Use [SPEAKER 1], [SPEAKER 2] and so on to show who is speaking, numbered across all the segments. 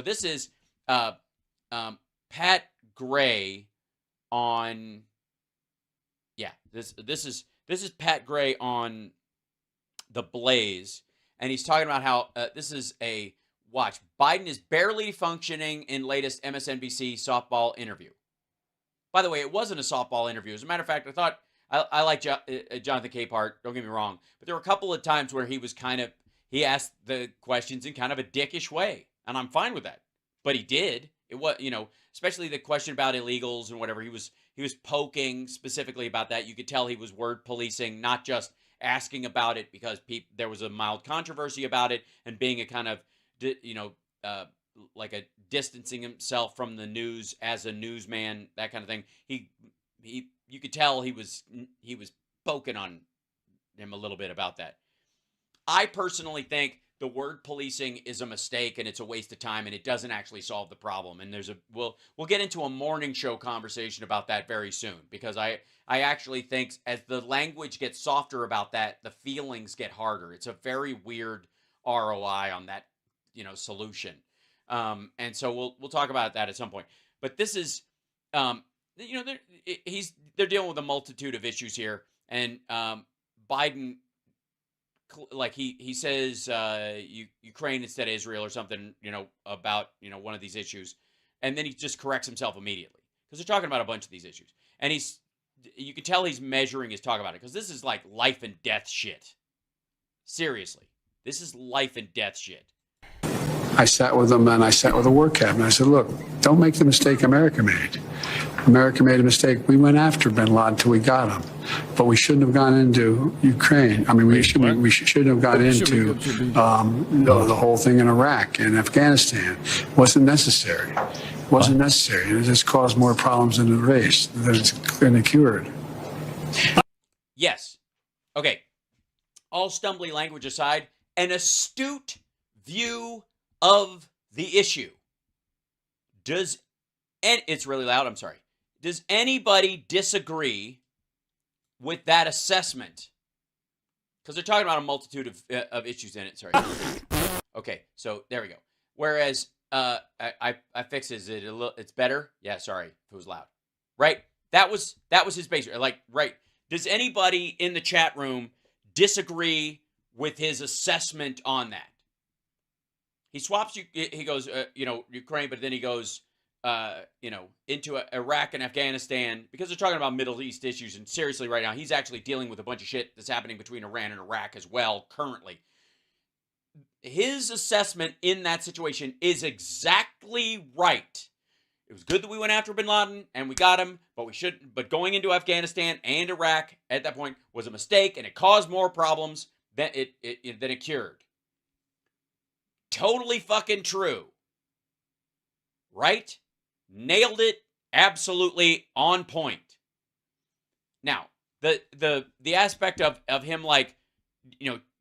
[SPEAKER 1] This is Pat Gray on. Yeah, this is Pat Gray on The Blaze, and he's talking about how this is a watch. Biden is barely functioning in latest MSNBC softball interview. By the way, it wasn't a softball interview. As a matter of fact, I thought I like Jonathan Capehart. Don't get me wrong, but there were a couple of times where he asked the questions in kind of a dickish way, and I'm fine with that. But he did. It was, especially the question about illegals and whatever. He was poking specifically about that. You could tell he was word policing, not just asking about it because there was a mild controversy about it, and being a kind of, like a distancing himself from the news as a newsman, that kind of thing. You could tell he was poking on him a little bit about that. I personally think the word policing is a mistake and it's a waste of time and it doesn't actually solve the problem. And we'll get into a morning show conversation about that very soon, because I actually think as the language gets softer about that, the feelings get harder. It's a very weird ROI on that, solution. And so we'll talk about that at some point. But this is, they're dealing with a multitude of issues here, and Biden, like he says, Ukraine instead of Israel or something, about one of these issues, and then he just corrects himself immediately because they're talking about a bunch of these issues, and you can tell he's measuring his talk about it because this is like life and death shit. Seriously, this is life and death shit.
[SPEAKER 2] I sat with them and I sat with the war cabinet. I said, look, don't make the mistake America made. America made a mistake. We went after bin Laden until we got him. But we shouldn't have gone into Ukraine. I mean, we shouldn't have gone into the whole thing in Iraq and Afghanistan. It wasn't necessary. It wasn't necessary. It just caused more problems than it raised, than it cured.
[SPEAKER 1] Yes. Okay. All stumbly language aside, an astute view of the issue. And it's really loud, I'm sorry. Does anybody disagree with that assessment? Because they're talking about a multitude of issues in it. Sorry. Okay, so there we go. Whereas I fixed it. Is it it's better? Yeah, sorry if it was loud. Right? That was his base. Right. Does anybody in the chat room disagree with his assessment on that? He swaps he goes, Ukraine, but then he goes, into Iraq and Afghanistan, because they're talking about Middle East issues. And seriously, right now, he's actually dealing with a bunch of shit that's happening between Iran and Iraq as well currently. His assessment in that situation is exactly right. It was good that we went after bin Laden and we got him, but going into Afghanistan and Iraq at that point was a mistake, and it caused more problems than it cured. Totally fucking true. Right? Nailed it. Absolutely on point. Now, the aspect of him,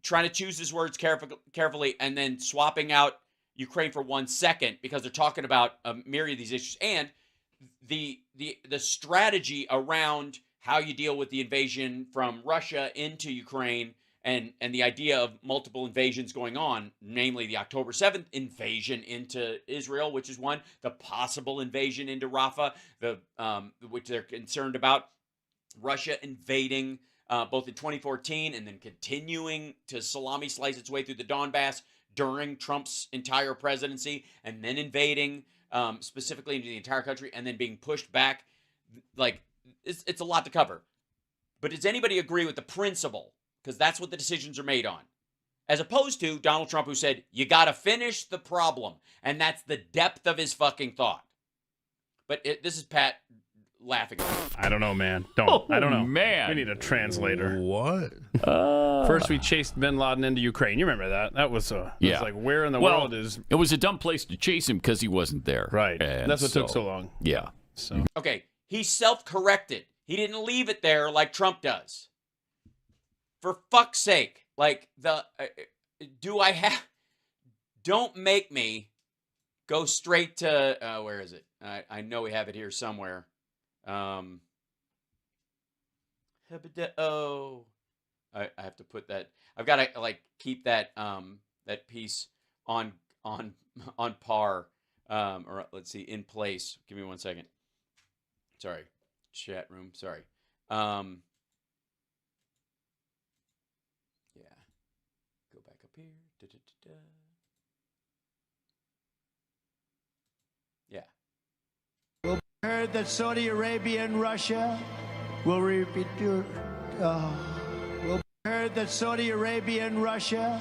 [SPEAKER 1] trying to choose his words carefully and then swapping out Ukraine for 1 second because they're talking about a myriad of these issues, and the strategy around how you deal with the invasion from Russia into Ukraine, and the idea of multiple invasions going on, namely the October 7th invasion into Israel, which is one, the possible invasion into Rafa, which they're concerned about, Russia invading both in 2014 and then continuing to salami slice its way through the Donbass during Trump's entire presidency, and then invading specifically into the entire country and then being pushed back. It's a lot to cover. But does anybody agree with the principle? Because that's what the decisions are made on. As opposed to Donald Trump, who said, you got to finish the problem. And that's the depth of his fucking thought. But this is Pat laughing.
[SPEAKER 3] I don't know, man. I don't know.
[SPEAKER 4] Man.
[SPEAKER 3] We need a translator.
[SPEAKER 4] What?
[SPEAKER 3] First, we chased bin Laden into Ukraine. You remember that? That was, it was like, where in the world is...
[SPEAKER 4] It was a dumb place to chase him because he wasn't there.
[SPEAKER 3] Right.
[SPEAKER 4] And
[SPEAKER 3] that's what took so long.
[SPEAKER 4] Yeah.
[SPEAKER 3] So.
[SPEAKER 1] Okay. He self-corrected. He didn't leave it there like Trump does. For fuck's sake. Don't make me go straight to, where is it? I know we have it here somewhere. I have to put that. I've got to keep that that piece on par Or let's see, in place. Give me 1 second. Sorry, chat room. Sorry. Yeah. Go back up here. Yeah.
[SPEAKER 5] Well, heard that Saudi Arabia and Russia will repeat your. Well, heard that Saudi Arabia and Russia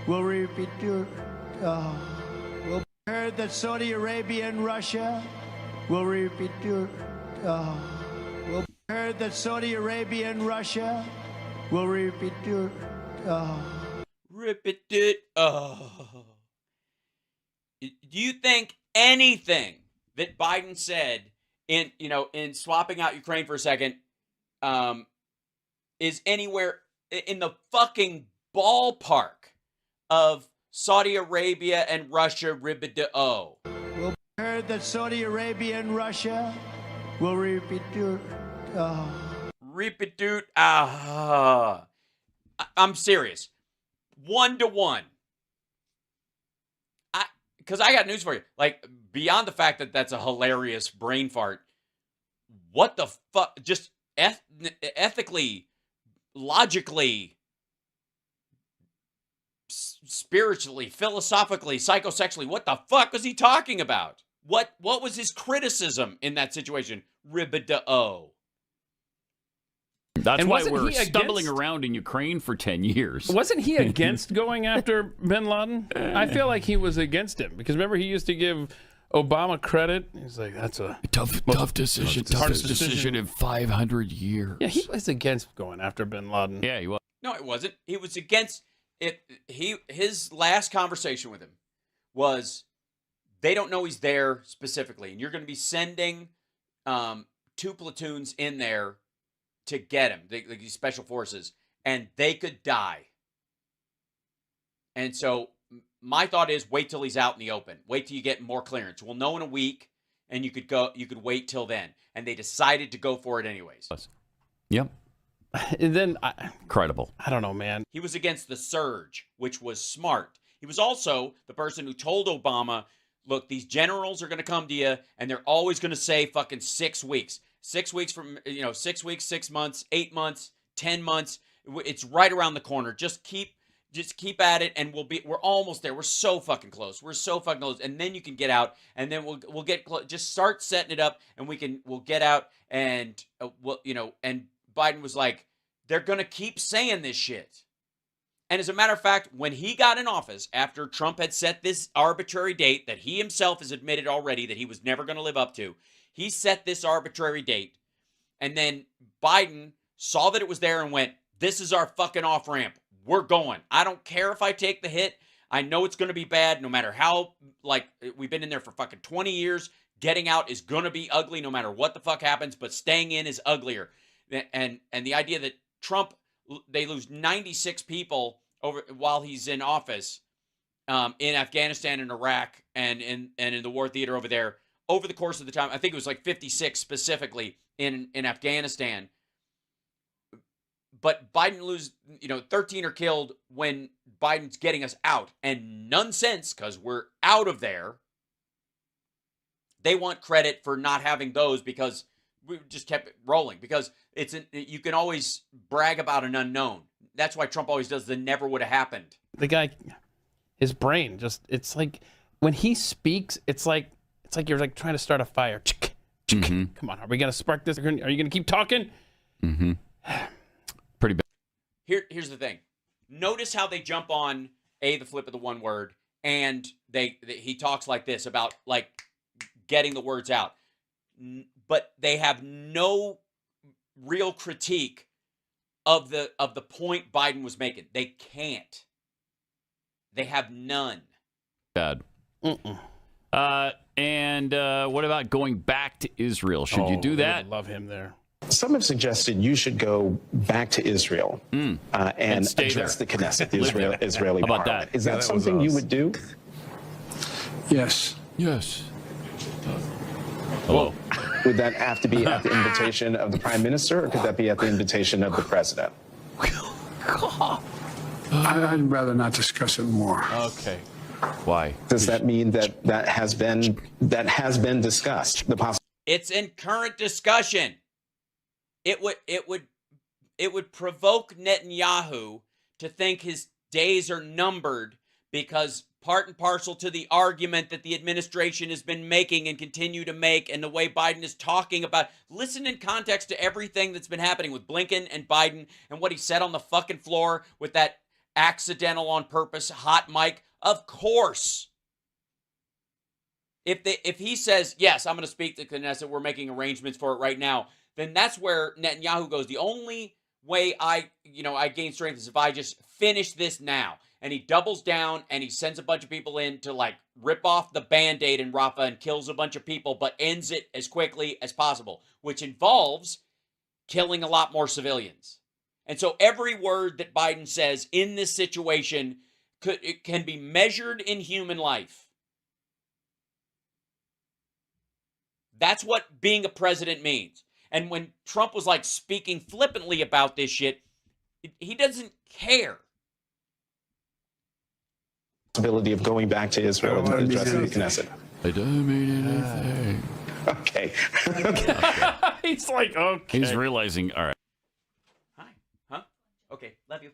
[SPEAKER 5] will repeat your. Well, heard that Saudi Arabia and Russia will repeat your. Well, heard that Saudi Arabia and Russia will repeat your.
[SPEAKER 1] Repeat it. Oh. Do you think anything that Biden said in swapping out Ukraine for a second is anywhere in the fucking ballpark of Saudi Arabia and Russia ribbido?
[SPEAKER 5] Well, heard that Saudi Arabia and Russia will repeat your.
[SPEAKER 1] Repeat. I'm serious. 1-to-1. Because I got news for you. Like, beyond the fact that that's a hilarious brain fart, what the fuck? Just ethically, logically, spiritually, philosophically, psychosexually, what the fuck was he talking about? What was his criticism in that situation? Ribbido.
[SPEAKER 4] That's
[SPEAKER 3] And
[SPEAKER 4] why
[SPEAKER 3] wasn't
[SPEAKER 4] we're
[SPEAKER 3] he
[SPEAKER 4] stumbling
[SPEAKER 3] against-
[SPEAKER 4] around in Ukraine for 10 years.
[SPEAKER 3] Wasn't he against going after bin Laden? I feel like he was against him because remember he used to give Obama credit. He's like, that's a
[SPEAKER 4] Tough decision.
[SPEAKER 3] hardest
[SPEAKER 4] Toughest decision in 500 years.
[SPEAKER 3] yeah. He was against going after bin Laden.
[SPEAKER 4] Yeah, he was.
[SPEAKER 1] No, it wasn't. He was against it. His last conversation with him was, they don't know he's there specifically, and you're going to be sending 2 platoons in there to get him, these special forces, and they could die. And so my thought is, wait till he's out in the open. Wait till you get more clearance. We'll know in a week, and you could wait till then. And they decided to go for it anyways.
[SPEAKER 4] Yep.
[SPEAKER 3] And then
[SPEAKER 4] Incredible.
[SPEAKER 3] I don't know, man.
[SPEAKER 1] He was against the surge, which was smart. He was also the person who told Obama, look, these generals are going to come to you, and they're always going to say fucking 6 weeks. 6 weeks from, 6 weeks, 6 months, 8 months, 10 months. It's right around the corner. Just keep at it, and we're almost there. We're so fucking close. We're so fucking close. And then you can get out, and then we'll get close. Just start setting it up, and we'll get out, and and Biden was like, they're going to keep saying this shit. And as a matter of fact, when he got in office, after Trump had set this arbitrary date that he himself has admitted already that he was never going to live up to, he set this arbitrary date. And then Biden saw that it was there and went, this is our fucking off-ramp. We're going. I don't care if I take the hit. I know it's going to be bad no matter how, we've been in there for fucking 20 years. Getting out is going to be ugly no matter what the fuck happens, but staying in is uglier. And the idea that Trump, they lose 96 people over while he's in office in Afghanistan and Iraq and in the war theater over there over the course of the time. I think it was like 56 specifically in Afghanistan. But Biden lose, 13 are killed when Biden's getting us out, and none since, because we're out of there. They want credit for not having those because we just kept it rolling, because you can always brag about an unknown. That's why Trump always does the never would have happened.
[SPEAKER 3] The guy, his brain it's like when he speaks, it's like you're like trying to start a fire.
[SPEAKER 4] Mm-hmm.
[SPEAKER 3] Come on, are we gonna spark this? Are you gonna keep talking?
[SPEAKER 4] Mm-hmm. Pretty bad.
[SPEAKER 1] Here's the thing. Notice how they jump on the flip of the one word, and he talks like this about like getting the words out, but they have no real critique of the point Biden was making. They can't. They have none.
[SPEAKER 4] Bad. And what about going back to Israel? Should you do that?
[SPEAKER 3] Love him there.
[SPEAKER 6] Some have suggested you should go back to Israel and address the Knesset, the Israeli
[SPEAKER 4] How about
[SPEAKER 6] parliament.
[SPEAKER 4] that?
[SPEAKER 6] Is that something you would do?
[SPEAKER 2] Yes.
[SPEAKER 4] Yes. Hello.
[SPEAKER 6] Would that have to be at the invitation of the prime minister, or could that be at the invitation of the president?
[SPEAKER 2] I'd rather not discuss it more.
[SPEAKER 3] Okay.
[SPEAKER 4] Why?
[SPEAKER 6] Does that mean that has been discussed?
[SPEAKER 1] It's in current discussion. It would provoke Netanyahu to think his days are numbered because part and parcel to the argument that the administration has been making and continue to make, and the way Biden is talking about. Listen in context to everything that's been happening with Blinken and Biden and what he said on the fucking floor with that accidental on purpose hot mic. Of course. If he says, yes, I'm going to speak to Knesset, we're making arrangements for it right now, then that's where Netanyahu goes. The only way I gain strength is if I just finish this now. And he doubles down and he sends a bunch of people in to like rip off the Band-Aid in Rafa and kills a bunch of people, but ends it as quickly as possible, which involves killing a lot more civilians. And so every word that Biden says in this situation can be measured in human life. That's what being a president means. And when Trump was like speaking flippantly about this shit, he doesn't care.
[SPEAKER 6] Possibility of going back to Israel to address the Knesset.
[SPEAKER 4] I don't mean anything.
[SPEAKER 6] Okay.
[SPEAKER 3] He's like, okay.
[SPEAKER 4] He's realizing, all right.
[SPEAKER 1] Hi. Huh? Okay. Love you.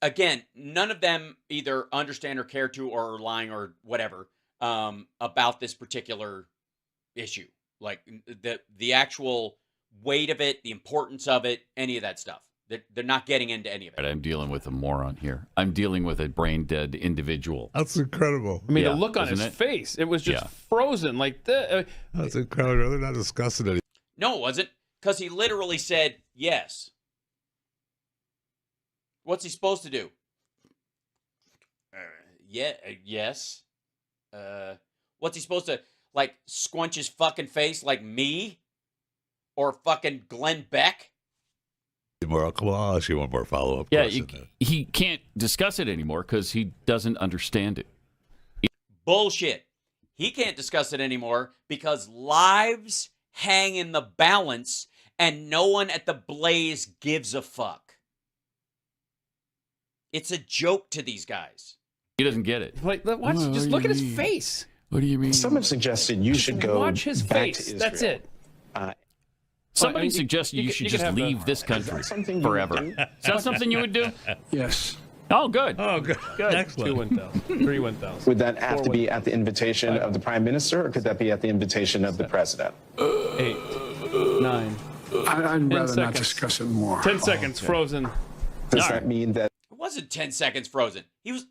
[SPEAKER 1] Again, none of them either understand or care to or are lying or whatever about this particular issue. Like the actual weight of it, the importance of it, any of that stuff. They're not getting into any of it.
[SPEAKER 4] I'm dealing with a moron here. I'm dealing with a brain-dead individual.
[SPEAKER 7] That's incredible.
[SPEAKER 3] I mean, the look on his face, it was just frozen like that.
[SPEAKER 7] That's incredible. They're not discussing it.
[SPEAKER 1] No, it wasn't. Because he literally said yes. What's he supposed to do? Yes. What's he supposed to, like, squunch his fucking face like me? Or fucking Glenn Beck?
[SPEAKER 7] More, come on, I'll ask you one more follow-up question.
[SPEAKER 4] He can't discuss it anymore because he doesn't understand it.
[SPEAKER 1] Bullshit. He can't discuss it anymore because lives hang in the balance and no one at the Blaze gives a fuck. It's a joke to these guys.
[SPEAKER 4] He doesn't get it.
[SPEAKER 3] Like, watch, just look at his face.
[SPEAKER 4] What do you mean?
[SPEAKER 6] Someone suggested you should go
[SPEAKER 3] watch his
[SPEAKER 6] back
[SPEAKER 3] face.
[SPEAKER 6] to Israel.
[SPEAKER 3] That's it.
[SPEAKER 4] Somebody suggested you should just leave this country forever. Is that something you would do?
[SPEAKER 2] Yes.
[SPEAKER 4] Oh, good.
[SPEAKER 7] Oh, good. Excellent.
[SPEAKER 3] 2 1,000. 3 1,000.
[SPEAKER 6] Would that have to be at the invitation of the prime minister, or could that be at the invitation of the president?
[SPEAKER 3] 8, 9.
[SPEAKER 2] I'd rather not
[SPEAKER 3] seconds.
[SPEAKER 2] discuss it more.
[SPEAKER 3] 10 seconds, frozen.
[SPEAKER 6] Does that mean that
[SPEAKER 1] It wasn't 10 seconds frozen. He was.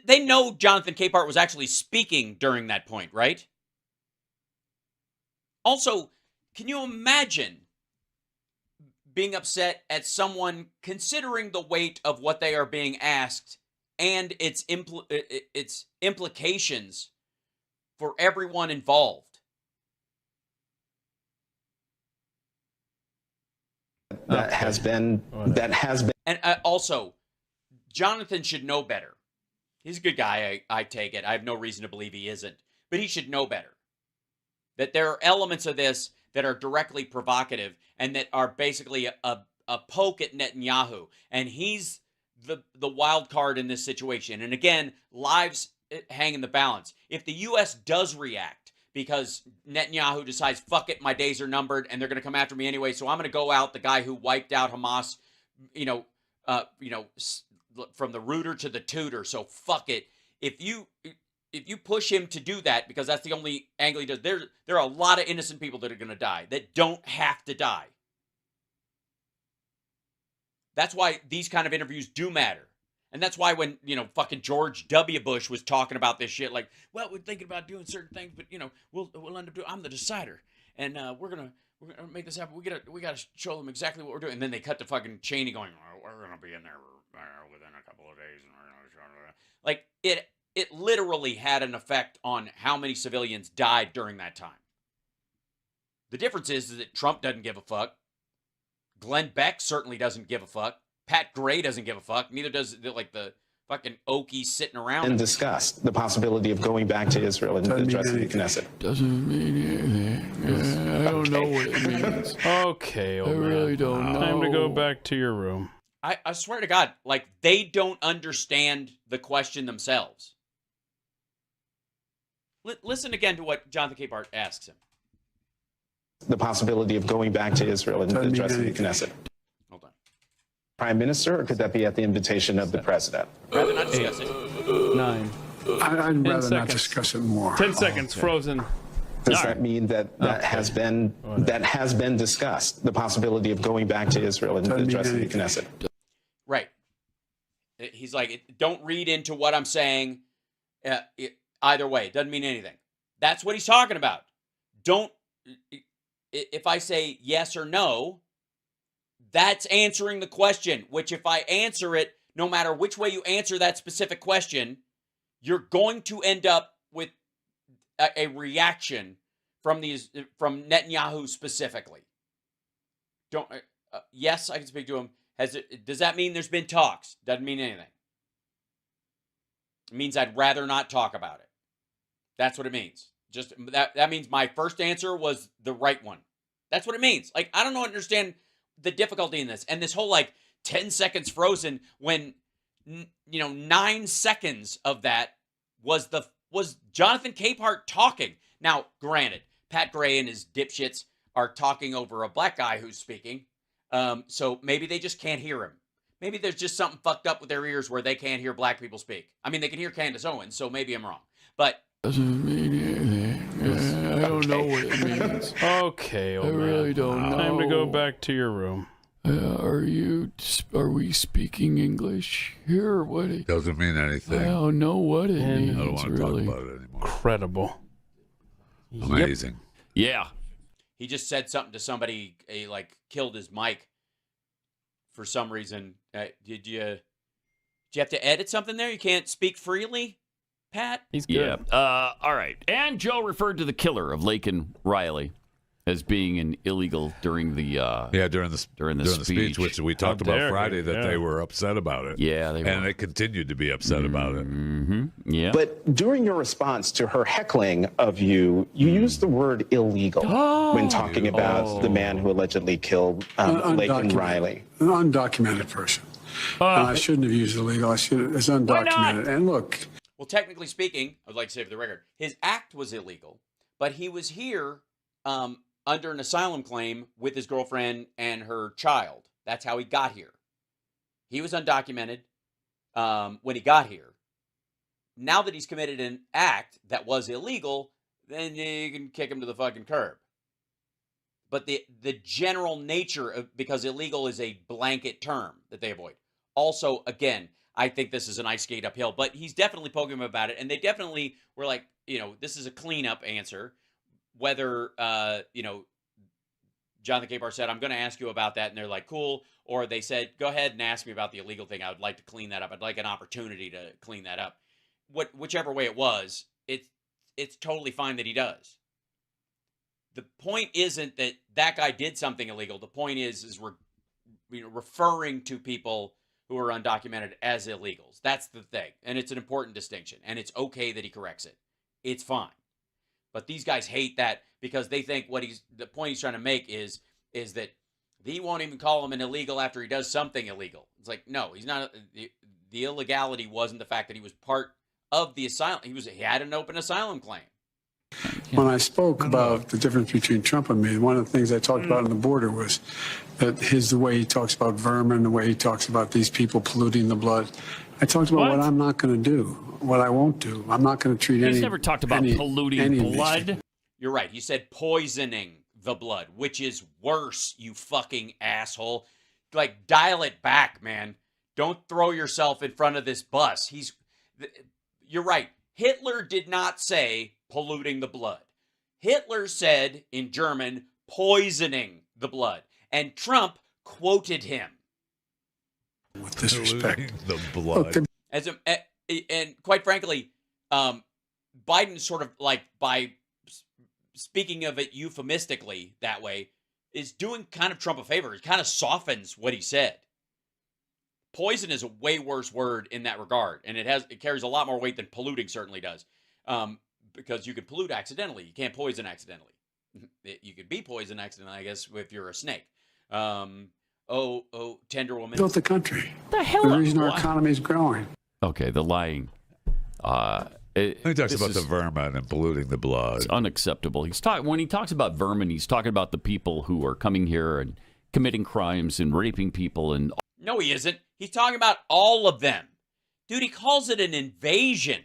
[SPEAKER 1] They know Jonathan Capehart was actually speaking during that point, right? Also, can you imagine being upset at someone considering the weight of what they are being asked and its implications for everyone involved?
[SPEAKER 6] that has been
[SPEAKER 1] And also, Jonathan should know better. He's a good guy, I take it. I have no reason to believe he isn't. But he should know better. That there are elements of this that are directly provocative and that are basically a poke at Netanyahu. And he's the wild card in this situation. And again, lives hang in the balance. If the U.S. does react because Netanyahu decides, fuck it, my days are numbered and they're going to come after me anyway, so I'm going to go out the guy who wiped out Hamas, from the rooter to the tutor, so fuck it. If you push him to do that, because that's the only angle he does, there are a lot of innocent people that are going to die that don't have to die. That's why these kind of interviews do matter. And that's why when, fucking George W. Bush was talking about this shit, like, well, we're thinking about doing certain things, but, we'll end up doing, I'm the decider. And we're gonna make this happen. We gotta show them exactly what we're doing. And then they cut to fucking Cheney going, we're going to be in there within a couple of days. And we're gonna show them. Like, it literally had an effect on how many civilians died during that time. The difference is that Trump doesn't give a fuck. Glenn Beck certainly doesn't give a fuck. Pat Gray doesn't give a fuck. Neither does the fucking Okies sitting around.
[SPEAKER 6] And discussed the possibility of going back to Israel and addressing the Knesset.
[SPEAKER 3] Doesn't mean anything. I don't know what it means. Okay, old man. I really don't know. Time to go back to your room.
[SPEAKER 1] I swear to God, like, they don't understand the question themselves. Listen again to what Jonathan Capehart asks him.
[SPEAKER 6] The possibility of going back to Israel and addressing the Knesset.
[SPEAKER 1] Hold on.
[SPEAKER 6] Prime Minister, or could that be at the invitation of the President?
[SPEAKER 1] Rather not discuss it.
[SPEAKER 3] 9.
[SPEAKER 2] I'd rather not discuss it more.
[SPEAKER 3] 10 seconds, frozen.
[SPEAKER 6] Does that mean that has been discussed? The possibility of going back to Israel and addressing the Knesset.
[SPEAKER 1] Right. He's like, don't read into what I'm saying. Either way, it doesn't mean anything. That's what he's talking about. Don't. If I say yes or no, that's answering the question. Which, if I answer it, no matter which way you answer that specific question, you're going to end up with a reaction from Netanyahu specifically. Yes, I can speak to him. Does that mean there's been talks? Doesn't mean anything. It means I'd rather not talk about it. That's what it means. Just that means my first answer was the right one. That's what it means. Like, I don't understand the difficulty in this. And this whole, like, 10 seconds frozen when, 9 seconds of that was Jonathan Capehart talking. Now, granted, Pat Gray and his dipshits are talking over a black guy who's speaking. So maybe they just can't hear him. Maybe there's just something fucked up with their ears where they can't hear black people speak. I mean, they can hear Candace Owens, so maybe I'm wrong. But
[SPEAKER 3] doesn't mean anything. I don't know what it means. Okay, old man. I really don't know. Time to go back to your room. Are we speaking English here? What?
[SPEAKER 7] Doesn't mean anything.
[SPEAKER 3] I don't know what it means.
[SPEAKER 7] I don't want to
[SPEAKER 3] really
[SPEAKER 7] talk about it anymore.
[SPEAKER 3] Credible.
[SPEAKER 7] Amazing.
[SPEAKER 4] Yep. Yeah.
[SPEAKER 1] He just said something to somebody, killed his mic for some reason. Did you have to edit something there? You can't speak freely, Pat?
[SPEAKER 3] He's good.
[SPEAKER 4] Yeah. All right. And Joe referred to the killer of Laken Riley as being an illegal during the
[SPEAKER 7] during the speech, which we talked about Friday, that they were upset about it.
[SPEAKER 4] Yeah, they were.
[SPEAKER 7] And they continued to be upset about it.
[SPEAKER 4] Mm-hmm. Yeah.
[SPEAKER 6] But during your response to her heckling of you, you used the word illegal when talking about the man who allegedly killed Laken Riley.
[SPEAKER 2] An undocumented person. I shouldn't have used illegal. It's undocumented. And look.
[SPEAKER 1] Well, technically speaking, I would like to say for the record, his act was illegal, but he was here under an asylum claim with his girlfriend and her child. That's how he got here. He was undocumented when he got here. Now that he's committed an act that was illegal, then you can kick him to the fucking curb. But the general nature of, because illegal is a blanket term that they avoid. Also, again, I think this is an ice skate uphill, but he's definitely poking him about it. And they definitely were like, this is a cleanup answer. Whether, Jonathan Capehart said, I'm going to ask you about that. And they're like, cool. Or they said, go ahead and ask me about the illegal thing. I would like to clean that up. I'd like an opportunity to clean that up. Whichever way it was, it's totally fine that he does. The point isn't that guy did something illegal. The point is we're referring to people who are undocumented as illegals. That's the thing. And it's an important distinction. And it's okay that he corrects it. It's fine. But these guys hate that because they think the point he's trying to make is that he won't even call him an illegal after he does something illegal. It's like, no, he's not. The illegality wasn't the fact that he was part of the asylum. He had an open asylum claim.
[SPEAKER 2] When I spoke about the difference between Trump and me, one of the things I talked about on the border was that the way he talks about vermin, the way he talks about these people polluting the blood. I talked about what I'm not going to do, what I won't do. I'm not going to treat any.
[SPEAKER 4] He's never talked about polluting blood.
[SPEAKER 1] You're right. He said poisoning the blood, which is worse, you fucking asshole. Like, dial it back, man. Don't throw yourself in front of this bus. You're right. Hitler did not say polluting the blood. Hitler said in German, poisoning the blood. And Trump quoted him.
[SPEAKER 2] With disrespect.
[SPEAKER 7] The blood.
[SPEAKER 2] Look,
[SPEAKER 1] and quite frankly, Biden sort of, like, by speaking of it euphemistically that way, is doing kind of Trump a favor. It kind of softens what he said. Poison is a way worse word in that regard, and it carries a lot more weight than polluting certainly does, because you can pollute accidentally. You can't poison accidentally. You could be poisoned accidentally, I guess, if you're a snake. Tender woman.
[SPEAKER 2] Built the country.
[SPEAKER 4] The hell?
[SPEAKER 2] The reason our economy is growing.
[SPEAKER 4] Okay, the lying.
[SPEAKER 7] He talks about the vermin and polluting the blood.
[SPEAKER 4] It's unacceptable. When he talks about vermin, he's talking about the people who are coming here and committing crimes and raping people. And
[SPEAKER 1] no, he isn't. He's talking about all of them. Dude, he calls it an invasion.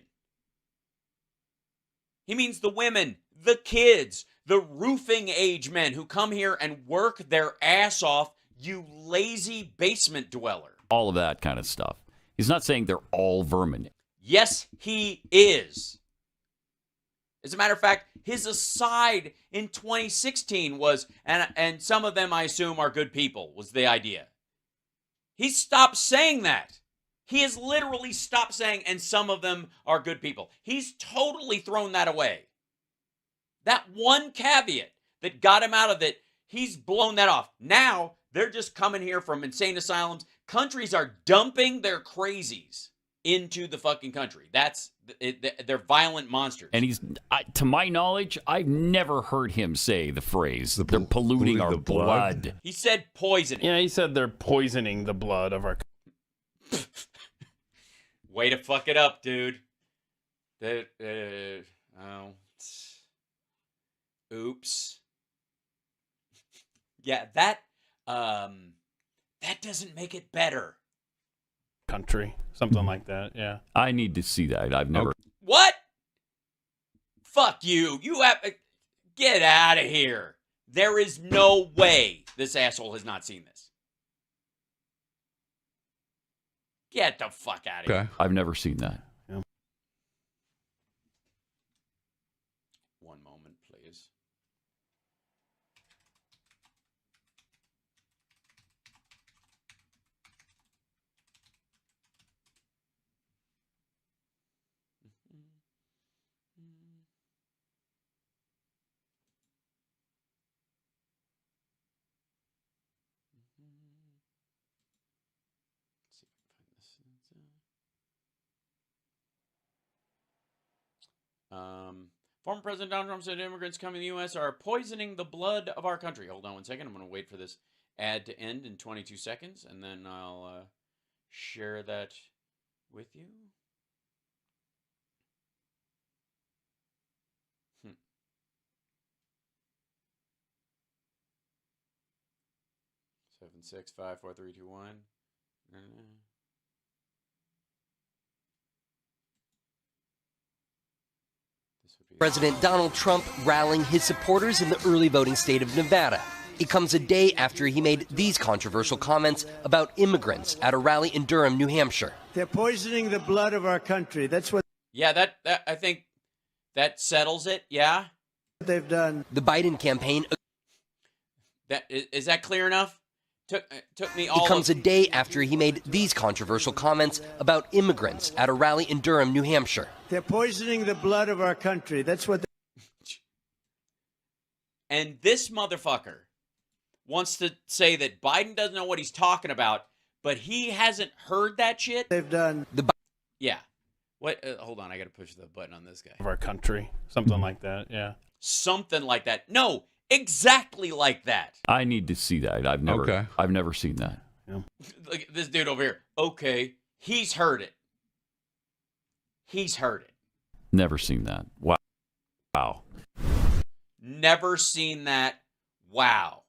[SPEAKER 1] He means the women, the kids, the roofing age men who come here and work their ass off, you lazy basement dweller.
[SPEAKER 4] All of that kind of stuff. He's not saying they're all vermin.
[SPEAKER 1] Yes, he is. As a matter of fact, his aside in 2016 was, and some of them I assume are good people, was the idea. He stopped saying that. He has literally stopped saying, and some of them are good people. He's totally thrown that away. That one caveat that got him out of it, he's blown that off. Now, they're just coming here from insane asylums. Countries are dumping their crazies into the fucking country. They're violent monsters.
[SPEAKER 4] And he's, to my knowledge, I've never heard him say the phrase, they're polluting our blood.
[SPEAKER 1] He said poisoning.
[SPEAKER 3] Yeah, he said they're poisoning the blood of our...
[SPEAKER 1] Way to fuck it up, dude. Oops. Yeah, that doesn't make it better.
[SPEAKER 3] Country, something like that, yeah.
[SPEAKER 4] I need to see that. I've never...
[SPEAKER 1] What? Fuck you. You have... Get out of here. There is no way this asshole has not seen this. Get the fuck out of here.
[SPEAKER 4] I've never seen that.
[SPEAKER 3] Yeah.
[SPEAKER 1] One moment, please. Former President Donald Trump said immigrants coming to the U.S. are poisoning the blood of our country. Hold on one second. I'm going to wait for this ad to end in 22 seconds, and then I'll share that with you. 7, 6, 5, 4, 3, 2, 1.
[SPEAKER 8] President Donald Trump rallying his supporters in the early voting state of Nevada. It comes a day after he made these controversial comments about immigrants at a rally in Durham, New Hampshire.
[SPEAKER 5] They're poisoning the blood of our country. That's what...
[SPEAKER 1] Yeah, that I think that settles it, yeah?
[SPEAKER 5] They've done.
[SPEAKER 8] The Biden campaign...
[SPEAKER 1] Is that clear enough? Took me all...
[SPEAKER 8] It comes a day after he made these controversial comments about immigrants at a rally in Durham, New Hampshire.
[SPEAKER 5] They're poisoning the blood of our country. That's what...
[SPEAKER 1] And this motherfucker wants to say that Biden doesn't know what he's talking about, but he hasn't heard that shit?
[SPEAKER 5] They've done.
[SPEAKER 1] Yeah. What? Hold on, I got to push the button on this guy.
[SPEAKER 3] Of our country, something like that, yeah.
[SPEAKER 1] Something like that. No, exactly like that.
[SPEAKER 4] I need to see that. I've never seen that.
[SPEAKER 3] Yeah.
[SPEAKER 1] Look at this dude over here. Okay, he's heard it. He's heard it.
[SPEAKER 4] Never seen that. Wow.
[SPEAKER 1] Never seen that. Wow.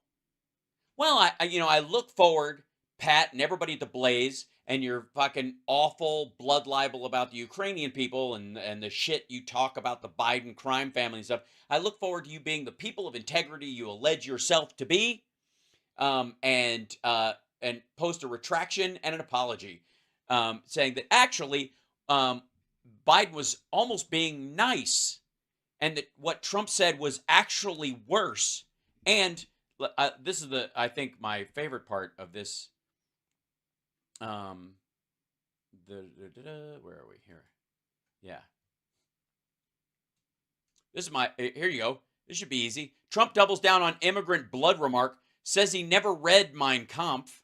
[SPEAKER 1] Well, I look forward, Pat, and everybody at the Blaze, and your fucking awful blood libel about the Ukrainian people and the shit you talk about the Biden crime family and stuff. I look forward to you being the people of integrity you allege yourself to be, and post a retraction and an apology, saying that actually Biden was almost being nice, and that what Trump said was actually worse. And this is I think my favorite part of this. Where are we here? Yeah. Here you go. This should be easy. Trump doubles down on immigrant blood remark, says he never read Mein Kampf.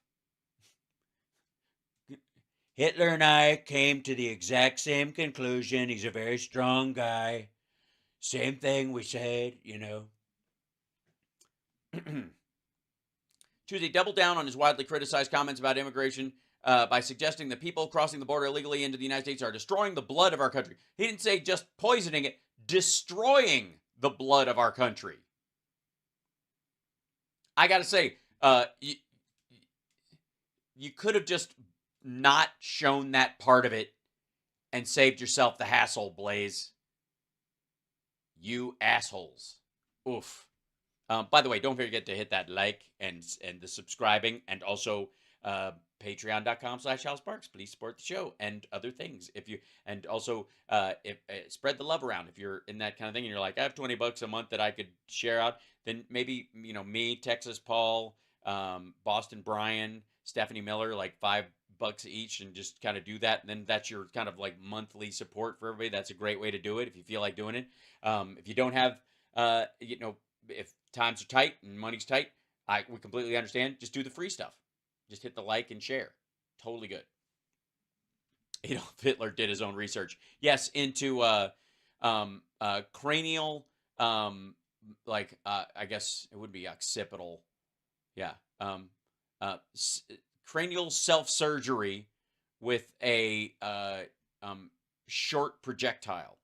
[SPEAKER 1] Hitler and I came to the exact same conclusion. He's a very strong guy. Same thing we said, you know. Tuesday doubled down on his widely criticized comments about immigration by suggesting that people crossing the border illegally into the United States are destroying the blood of our country. He didn't say just poisoning it, destroying the blood of our country. I got to say, you could have just not shown that part of it and saved yourself the hassle, Blaze. You assholes. Oof. By the way, don't forget to hit that like and the subscribing, and also patreon.com/HalSparks. Please support the show and other things. Also spread the love around. If you're in that kind of thing and you're like, I have $20 a month that I could share out, then maybe, me, Texas Paul, Boston Brian, Stephanie Miller, like $5 each, and just kind of do that. And then that's your kind of like monthly support for everybody. That's a great way to do it if you feel like doing it. If you don't have, if times are tight and money's tight, we completely understand. Just do the free stuff. Just hit the like and share. Totally good. Adolf Hitler did his own research. Yes, into cranial, I guess it would be occipital. Yeah. Cranial self-surgery with a short projectile.